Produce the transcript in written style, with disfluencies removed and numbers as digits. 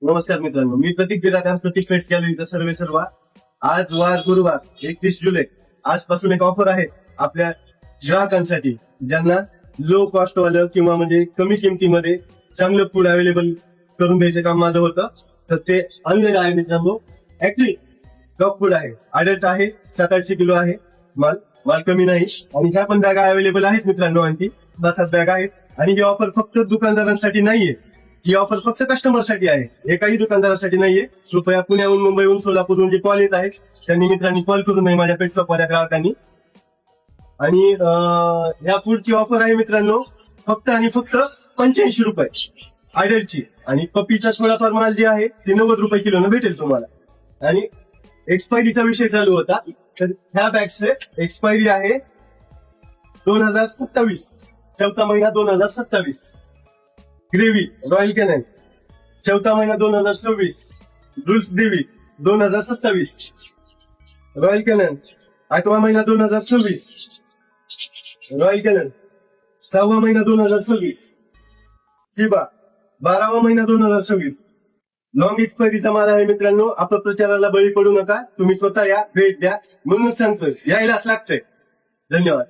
नमस्कार मित्रांनो, मी प्रतीक बिरादार प्रतीक पेट्स गॅलरीचा सर्व आज वार गुरुवार 31 जुलै आजपासून एक ऑफर आहे आपल्या ग्राहकांसाठी, ज्यांना लो कॉस्ट वालं किंवा म्हणजे कमी किमतीमध्ये चांगलं फूड अवेलेबल करून द्यायचं काम माझं होतं. तर ते आणलेलं आहे मित्रांनो. ऍक्च्युली डॉग फूड आहे, अडल्ट आहे, 700-800 किलो आहे माल कमी नाही. आणि ह्या पण बॅगा अवेलेबल आहेत मित्रांनो, आणखी 10 बॅग आहेत. आणि ही ऑफर फक्त दुकानदारांसाठी नाहीये, ही ऑफर फक्त कस्टमरसाठी आहे, एकाही दुकानदारासाठी नाहीये. कृपया पुण्याहून, मुंबईहून, सोलापूरहून जे कॉल येत आहेत त्यांनी मित्रांनी कॉल करू नये माझ्या पेट शॉपवाल्या ग्राहकांनी. आणि या फूडची ऑफर आहे मित्रांनो फक्त आणि फक्त 85 रुपये आयडलची. आणि पपीचा थोडाफार माल जे आहे ते 90 रुपये किलोनं भेटेल तुम्हाला. आणि एक्सपायरीचा विषय चालू होता, तर ह्या बॅगचे एक्सपायरी आहे 2027, चौथा महिना 2027. ग्रेव्ही रॉयल कॅनन चौथा महिना 2026. रुल्स देवी 2027. रॉयल कॅनन 8वा महिना 2026. रॉयल कॅनन 6वा महिना 2026. शिबा 12वा महिना 2026. लॉंग एक्सपायरीचा माल आहे मित्रांनो. अपप्रचाराला बळी पडू नका, तुम्ही स्वतः या, भेट द्या. म्हणूनच सांगतोय, यायलाच लागतंय. धन्यवाद.